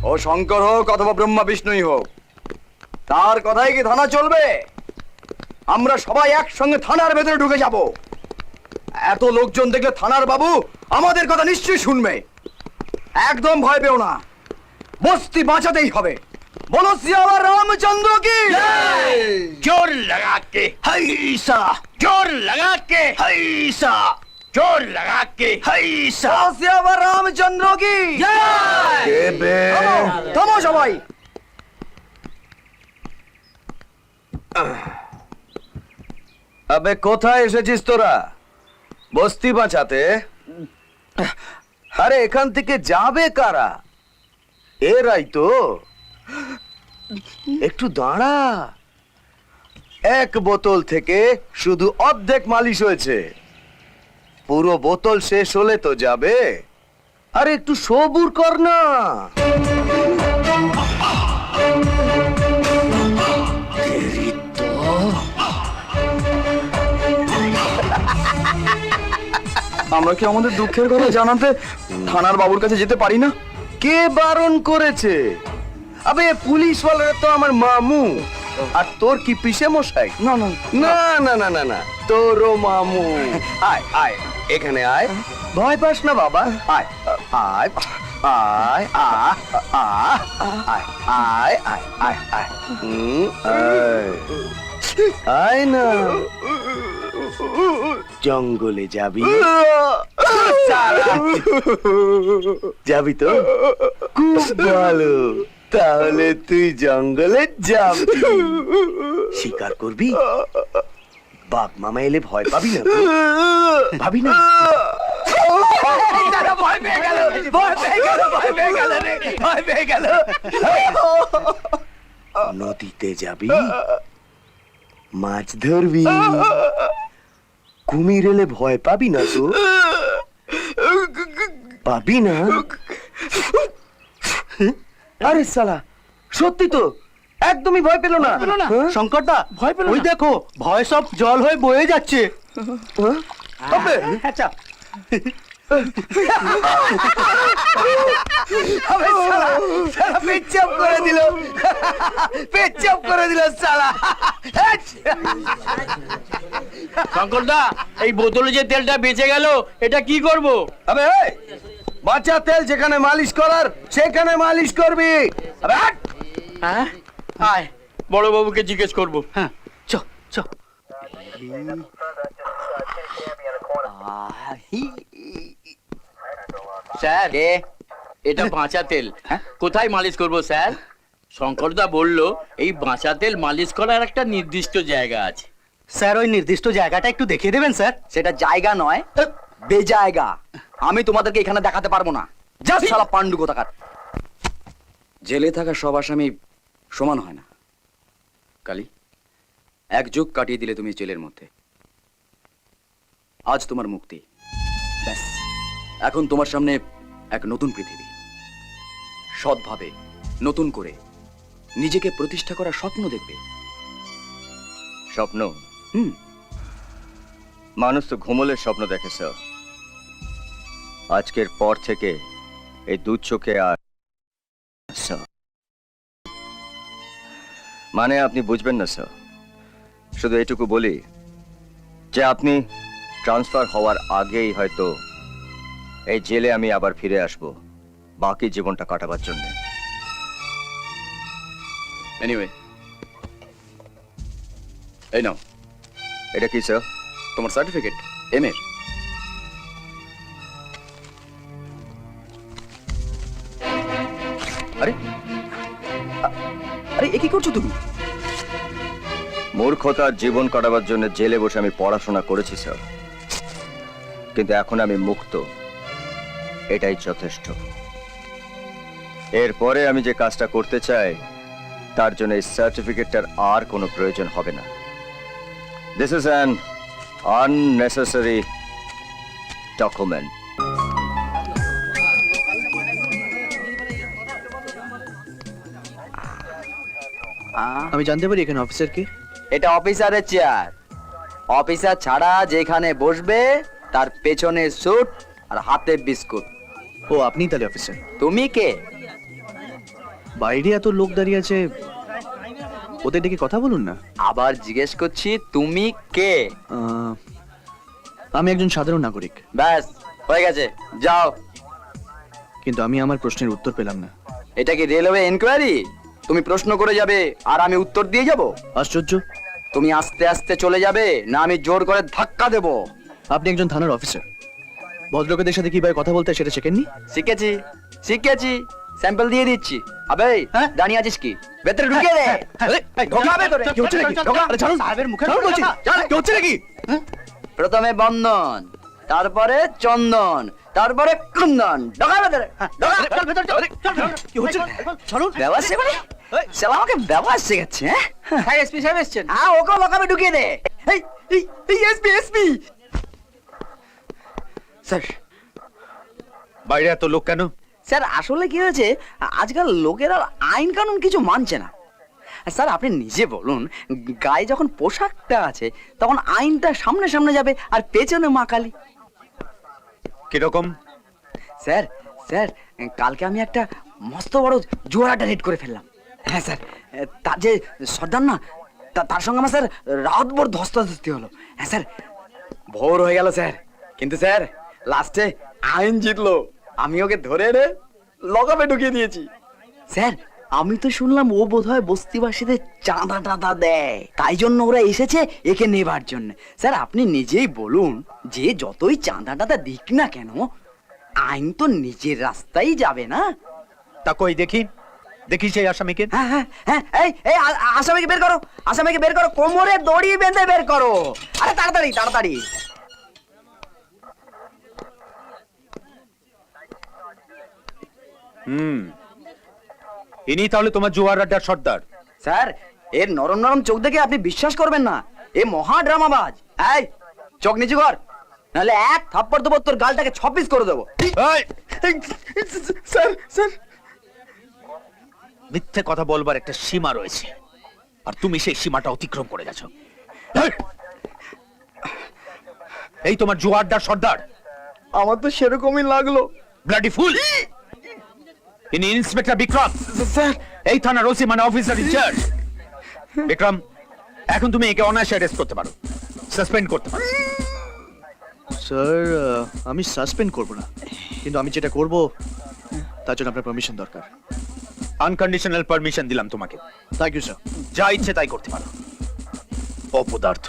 ও শঙ্কর হোক অথবা ব্রহ্মা বিষ্ণুই হোক, তার কথাই কি থানা চলবে? আমরা সবাই একসঙ্গে থানার ভেতরে ঢুকে যাব। এত লোকজন দেখলে থানার বাবু আমাদের কথা নিশ্চয়ই শুনবে। একদম ভয় পেও না, বস্তি বাঁচাতেই হবে। बोलो सियावर रामचंद्र की जोर लगा के हैसा, जोर लगा के हैसा, जोर लगा के हैसा। बोलो सियावर रामचंद्र की থামো সবাই। আবে কোথায় এসেছিস তোরা? বস্তি বাঁচাতে? আরে এখান থেকে যাবে কারা? এরাই তো। একটু দাঁড়া, এক বোতল থেকে শুধু অর্ধেক মালিশ হয়েছে, পুরো বোতল শেষ হলে তো যাবে। আরে একটু সবুর কর না। আমরা কি আমাদের দুঃখের কথা জানাতে থানার বাবুর কাছে যেতে পারি না? কে বারণ করেছে? আবে পুলিশ ওয়ালারা তো আমার মামু। আর তোর কি পিসে মশাই? না না না না না না না, তোরও মামু। আয় আয়, এখানে আয়, ভয় পাস না বাবা। আয় আয় আয় আয় আয় আয় আয় আয় আয় আয় না। জঙ্গলে যাবি? যাবি তো? খুব ভালো, তাহলে তুই জঙ্গলে যাবি, শিকার করবি। বাপ মামা এলে ভয় পাবি না? ভাবি না? ভয় পেয়ে গেল, ভয় পেয়ে গেল, ভয় পেয়ে গেল রে, ভয় পেয়ে গেল। নদীতে যাবি, মাছ ধরবি। কুমির এলে ভয় পাবি না তো? পাবি না? আরে সালা, সত্যি তো একদমই ভয় পেল না। শঙ্করদা ভয় পেল, ওই দেখো ভয় সব জল হয়ে বয়ে যাচ্ছে। আচ্ছা পেচ্ছাপ করে দিল, পেচ্ছাপ করে দিল সালা। শঙ্করদা, এই বোতলে যে তেলটা বেঁচে গেল, এটা কি করব? আবে বাঁচা তেল যেখানে মালিশ করার সেখানে মালিশ করবি। হ্যাঁ, আয় বড় বাবুকে জিজ্ঞেস করব। হ্যাঁ চ চ। স্যার, এটা বাঁচা তেল, কোথায় মালিশ করব স্যার? শঙ্করদা বলল এই বাঁচা তেল মালিশ করার একটা নির্দিষ্ট জায়গা আছে। স্যার, ওই নির্দিষ্ট জায়গাটা একটু দেখিয়ে দেবেন স্যার? সেটা জায়গা নয়, বেজায়গা। আমি তোমাদেরকে এখানে দেখাতে পারবো না। যা শালা পান্ডু কোথাকার। জেলে থাকা সব আসামি সমান হয় না কালী। এক যুগ কাটিয়ে দিলে তুমি জেলের মধ্যে, আজ তোমার মুক্তি। ব্যাস, এখন তোমার সামনে এক নতুন পৃথিবী। সৎভাবে নতুন করে নিজেকে প্রতিষ্ঠা করার স্বপ্ন দেখবে। স্বপ্ন? মানুষ তো ঘুমলের স্বপ্ন দেখে স্যার। আজকের পর থেকে এই দু চোখে আর স্যার, মানে আপনি বুঝবেন না স্যার। শুধু এটুকু বলি যে আপনি ট্রান্সফার হওয়ার আগেই হয়তো এই জেলে আমি আবার ফিরে আসব বাকি জীবনটা কাটাবার জন্য। এনিওয়ে, এই নাও। এটা কি স্যার? তোমার সার্টিফিকেট, এম এর। আরে আরে এ কি করছো তুমি? মূর্খতার জীবন কাটাবার জন্য জেলে বসে আমি পড়াশোনা করেছি স্যার, কিন্তু এখন আমি মুক্ত, এটাই যথেষ্ট। এরপরে আমি যে কাজটা করতে চাই তার জন্য এই সার্টিফিকেটটার আর কোনো প্রয়োজন হবে না। This is an unnecessary document. আমি জানতে পারি এখানে অফিসার কে? এটা অফিসারের চেয়ার। অফিসার ছাড়া যেখানে বসবে তার পেছনে স্যুট আর হাতে বিস্কুট। ও, আপনি তাহলে অফিসার? তুমি কে? বাইরে এত লোক দাঁড়িয়ে আছে, ওদের ডেকে কথা বলুন না। আবার জিজ্ঞেস করছি তুমি কে? আহ, আমি একজন সাধারণ নাগরিক, ব্যাস হয়ে গেছে, যাও। কিন্তু আমি আমার প্রশ্নের উত্তর পেলাম না। এটা কি রেলওয়ে এনকোয়ারি? তুমি প্রশ্ন করে যাবে আর আমি উত্তর দিয়ে যাব? আশ্চর্য, তুমি আস্তে আস্তে চলে যাবে না আমি জোর করে ধাক্কা দেব? আপনি একজন থানার অফিসার, ভদ্রলোকেদের সাথে কিভাবে কথা বলতে হয় সেটা শেখেননি? শিখেছি শিখেছি, স্যাম্পল দিয়ে দিচ্ছি। আবে দাঁড়িয়ে আছিস কি, ভেতরে ঢুকিয়ে দে। ঢোকাবে তোরে। কি হচ্ছে নাকি? আরে ছাড়ুন, সাহেবের মুখে ছাড়ুন বলছি। কি হচ্ছে নাকি? প্রথমে বন্ধন, তারপরে চন্দন, তারপরে কুন্দন। ঢোকাবে তোরে। কি হচ্ছে? ছাড়ুন। ব্যবহার শেখাবে? শালা আমাকে ব্যবহার শেখাচ্ছে, হ্যাঁ? এসপি সাহেব এসছেন। হ্যাঁ, ওকে লকাবে ঢুকিয়ে দে। এই এসপি। স্যার, বাইরে এত লোক কেন? স্যার আসলে কি হয়েছে, আজকাল লোকেরা আইন কানুন কিছু মানছে না। স্যার আপনি নিজে বলুন, গায়ে যখন পোশাকটা আছে তখন আইনটা সামনে সামনে যাবে আর পেছনে মা কালী। কিরকম? স্যার স্যার কালকে আমি একটা মস্ত বড় জোয়ারাটা রেড করে ফেললাম। হ্যাঁ স্যার, তার যে সর্দার না, তার সঙ্গে আমার স্যার রাতভর ধস্তাধস্তি হলো। হ্যাঁ স্যার, ভোর হয়ে গেল স্যার, কিন্তু স্যার লাস্টে আইন জিতলো। আমি ওকে ধরে এনে লকাপে ঢুকিয়ে দিয়েছি। স্যার আমি তো শুনলাম ও বোধহয় বস্তিবাসীদের চাঁদা টাদা দেয়, তাই জন্য ওরা এসেছে একে নেবার জন্য। স্যার আপনি নিজেই বলুন, যে যতই চাঁদা টাদা দিক না কেন, আইন তো নিজের রাস্তায় যাবে না? তা কই দেখি, দেখি সেই আসামিকে। হ্যাঁ হ্যাঁ হ্যাঁ, এই আসামিকে বের করো, আসামিকে বের করো, কোমরে দড়ি বেঁধে বের করো। আরে তাড়াতাড়ি তাড়াতাড়ি। ইনি তাহলে তোমার জোয়ার আড্ডার সর্দার? স্যার এর নরম নরম চোখ দেখে আপনি বিশ্বাস করবেন না, এ মহা ড্রামাবাজ। এই চোখ নিচু কর, নাহলে এক থাপ্পড় দেবো তোর গালটাকে 6 পিস করে দেবো। এই, স্যার স্যার মিথ্যে কথা বলবার একটা সীমা রয়েছে, আর তুমি সেই সীমাটা অতিক্রম করে গেছো। এই, এই তোমার জোয়ার আড্ডার সর্দার? আমার তো সেরকমই লাগলো। Bloody fool! ইনি ইন্সপেক্টর বিক্রম, স্যার এই থানার ওসি মানে অফিসার ইনচার্জ। বিক্রম, এখন তুমি একে অনায়াসে অ্যারেস্ট করতে পারো, সাসপেন্ড করতে পারো। স্যার আমি সাসপেন্ড করব না, কিন্তু আমি যেটা করব তার জন্য আপনার পারমিশন দরকার। আনকন্ডিশনাল পারমিশন দিলাম তোমাকে, থ্যাংক ইউ স্যার। যা ইচ্ছে তাই করতে পারো। অপদার্থ।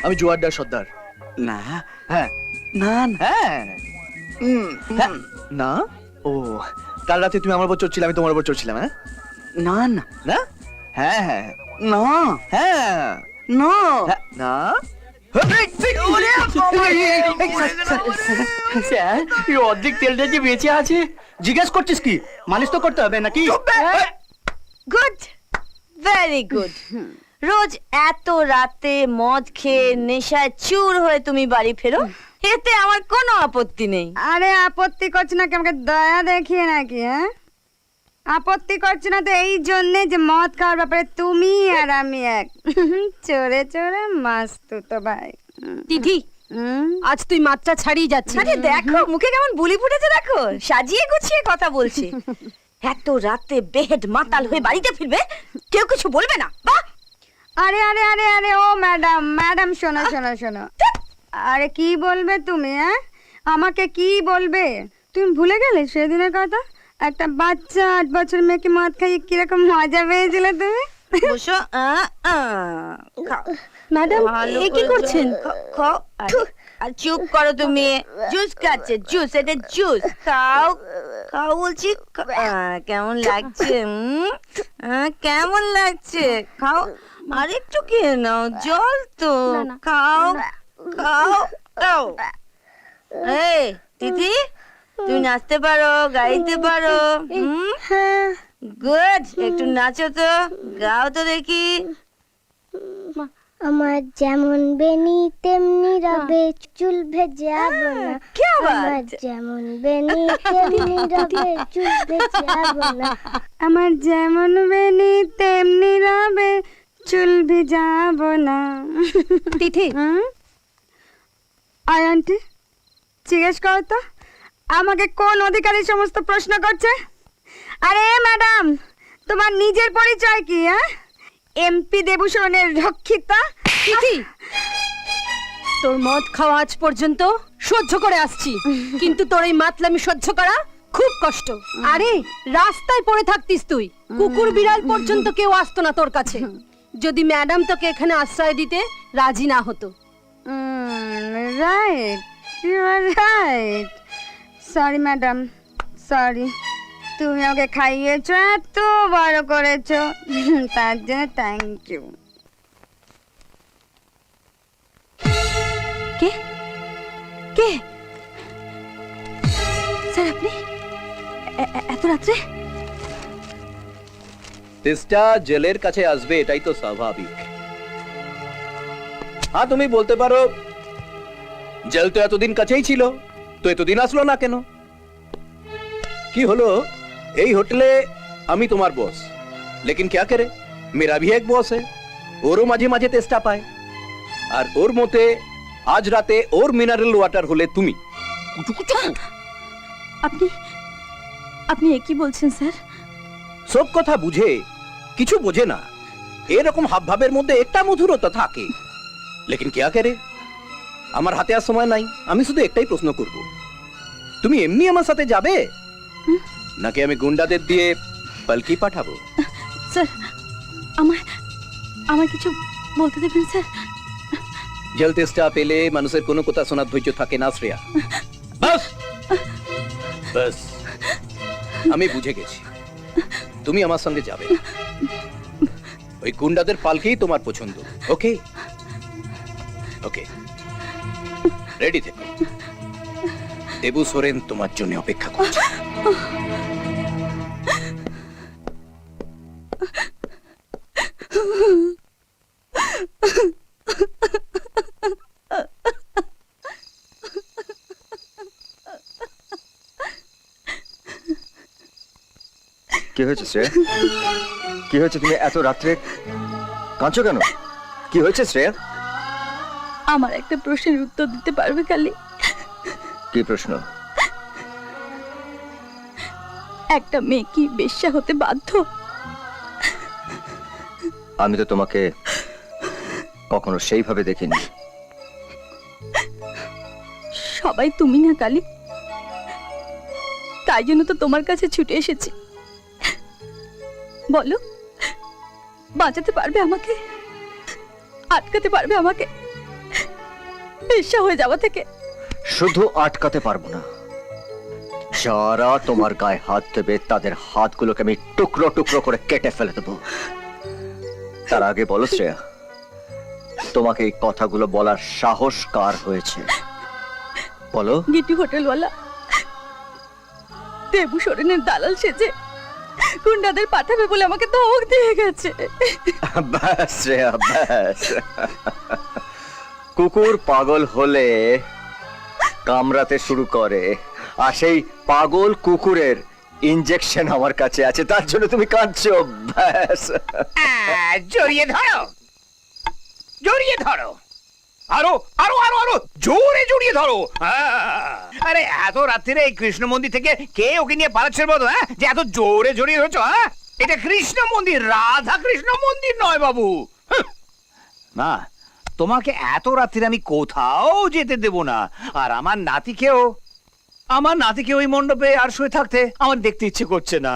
আমি জোয়ারদার সর্দার। না হ্যাঁ না না, হ্যাঁ না, ও কাল রাতে তুমি আমার উপর চড়ছিলে, আমি তোমার উপর চড়ছিলাম। হ্যাঁ না না না, হ্যাঁ হ্যাঁ না হ্যাঁ না। হ্যাঁ, না। স্যার এই অর্ধেক তেলটা যে বেঁচে আছে। জিজ্ঞেস করছিস কি? মালিশ তো করতে হবে নাকি? Good, very good. রোজ এত রাতে মদ খেয়ে নেশায় চুর হয়ে তুমি বাড়ি ফেরো, এতে আমার কোনো আপত্তি নেই। আরে আপত্তি করছি না কি, আমাকে দয়া দেখিয়ে নাকি? হ্যাঁ, আপত্তি করছি না তো এই জন্যে যে মদ খাওয়ার ব্যাপারে তুমি আর আমি এক। চোরে চোরে মাস্ত তো ভাই। দিদি আজ তুই মাত্রা ছাড়িয়ে যাচ্ছিস। আরে দেখো মুখে কেমন বুলি ফুটেছে, দেখো সাজিয়ে গুছিয়ে কথা বলছে। এত রাতে বেহেড মাতাল হয়ে বাড়িতে ফিরবে, কেউ কিছু বলবে না? বাহ! আরে আরে আরে আরে ও ম্যাডাম, ম্যাডাম শোনো শোনো শোনো। আরে কি বলবে তুমি? হ্যাঁ, আমাকে কি বলবে? তুমি ভুলে গেলে সেদিনের কথা? একটা বাচ্চা 8 বছর মেয়েকে মদ খাইয়ে কিরকম মজা পেয়েছিলে তুমি? বসো। ম্যাডাম এ কি করছেন? আর চুপ করো তুমি। জুস খাচ্ছে, জুস, এটা জুস। খাও খাও বলছি। কেমন লাগছে? কেমন লাগছে? খাও, আর একটু খেয়ে নাও, জল তো। খাও খাও খাও। এই দিদি, তুমি নাচতে পারো, গাইতে পারো? গুড, একটু নাচো তো, গাও তো দেখি। আমার যেমন বেনি তেমনি রবে, চুল ভেজাবো না। क्या আমার बात? যেমন বেনি তেমনি রবে, চুল ভেজাবো না। আমার যেমন বেনি তেমনি রবে, চুল ভিজাবো না। তিথি, আয় আন্টি, জিজ্ঞেস করো তো আমাকে কোন অধিকারী সমস্ত প্রশ্ন করছে? আরে ম্যাডাম, তোমার নিজের পরিচয় কি? হ্যাঁ, এমপি দেবুসরণের রক্ষিতা। তিথি, তোর মদ খাওয়া আজ পর্যন্ত সহ্য করে আসছি, কিন্তু তোর এই মাতলামি সহ্য করা খুব কষ্ট। আরে রাস্তায় পড়ে থাকতিস তুই, কুকুর বিড়াল পর্যন্ত কেউ আসতো না তোর কাছে, যদি ম্যাডাম তোকে এখানে আশ্রয় দিতে রাজি না হতো। Right, you are right. Sorry madam, sorry. তুমি ওকে খাইয়েছো, এত বড় করেছো, তার জন্য থ্যাংক ইউ। কে কে স্যার, আপনি এত রাত্রে? তেষ্টা জেলের কাছে আসবে, এটাই তো স্বাভাবিক। হ্যাঁ, তুমি বলতে পারো জেল তো এতদিন কাছেই ছিল, তো এতদিন আসলো না কেন? কি হলো, এই হোটেলে আমি তোমার বস, লেকিন क्या करे, मेरा भी एक বস है, ওরও মাঝে মাঝে তেষ্টা পায়, আর ওর মতে আজ রাতে ওর মিনারেল ওয়াটার হলে তুমি। আপনি আপনি কি বলছেন স্যার? সব কথা বুঝে কিছু বোঝে না, এরকম হাবভাবের মধ্যে একটা মধুরতা থাকে, লেকিন क्या करे, আমার হাতে আর সময় নাই। আমি শুধু একটাই প্রশ্ন করব, তুমি এমনি আমার সাথে যাবে নাকি আমি গুন্ডাদের দিয়ে পালকি পাঠাবো? স্যার, আমার কিছু বলতে দেবেন স্যার? জেল তেষ্টা পেলে মানুষের কোনো কথা শোনার ধৈর্য থাকে না শ্রেয়া। বাস বাস, আমি বুঝে গেছি, তুমি আমার সঙ্গে যাবে, ওই গুন্ডাদের পালকেই তোমার পছন্দ। ওকে ওকে, রেডি থেকো, দেবু সোরেন তোমার জন্য অপেক্ষা করছে। কি হয়েছে শ্রেয়া? কি হয়েছে? তুমি এত রাত্রে কাঁদছো কেন? কি হয়েছে শ্রেয়া? আমার একটা প্রশ্নের উত্তর দিতে পারবে খালি? কি প্রশ্ন? একটা মেয়ে কি বেশ্যা হতে বাধ্য? আমি তো তোমাকে কখনো সেইভাবে দেখিনি। সবাই তুমি না কালী, তাই জন্য তো তোমার কাছে ছুটে এসেছি। বলো, বাঁচাতে পারবে আমাকে? আটকাতে পারবে আমাকে বেশ্যা হয়ে যাওয়া থেকে? শুধু আটকাতে পারবো না, যারা তোমার গায়ে হাত দেবে তাদের হাতগুলোকে আমি টুকরো টুকরো করে কেটে ফেলে দেবো। তার আগে বলো শ্রেয়া, তোমাকে এই কথাগুলো বলার সাহস কার হয়েছে? বলো। গিট্টু হোটেলওয়ালা দেবু সোরেনের দালাল সেজে গুন্ডাদের পাঠাবে বলে আমাকে ধমক দিয়ে গেছে। ব্যাস শ্রেয়া, ব্যাস। কুকুর পাগল হলে কামড়াতে শুরু করে, আর সেই পাগল কুকুরের ইনজেকশন আমার কাছে আছে, তার জন্য তুমি কাঁদছো। ব্যাস, জড়িয়ে ধরো, জড়িয়ে ধরো, আরো আরো আরো আরো জোরে জড়িয়ে ধরো। আরে এত রাত্রিরে এই কৃষ্ণ মন্দির থেকে কে ওকে নিয়ে পালাচ্ছে বলো? হ্যাঁ, যে এত জোরে জড়িয়ে ধরছো? হ্যাঁ, এটা কৃষ্ণ মন্দির, রাধা কৃষ্ণ মন্দির নয় বাবু। না, তোমাকে এত রাত্রিরে আমি কোথাও যেতে দেব না, আর আমার নাতিকে ওই মণ্ডপে আর শুয়ে থাকতে আমার দেখতে ইচ্ছে করছে না।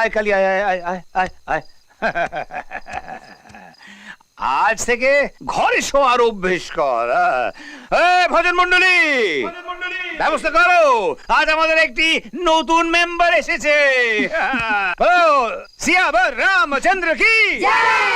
আয় কালি, আয় আয় আয় আয় আয় আয়। আজ থেকে ঘরে শোয়ার অভ্যেস কর। ভজন মন্ডলী, ব্যবস্থা করো, আজ আমাদের একটি নতুন মেম্বার এসেছে। সিয়াবর রামচন্দ্র কি জয়।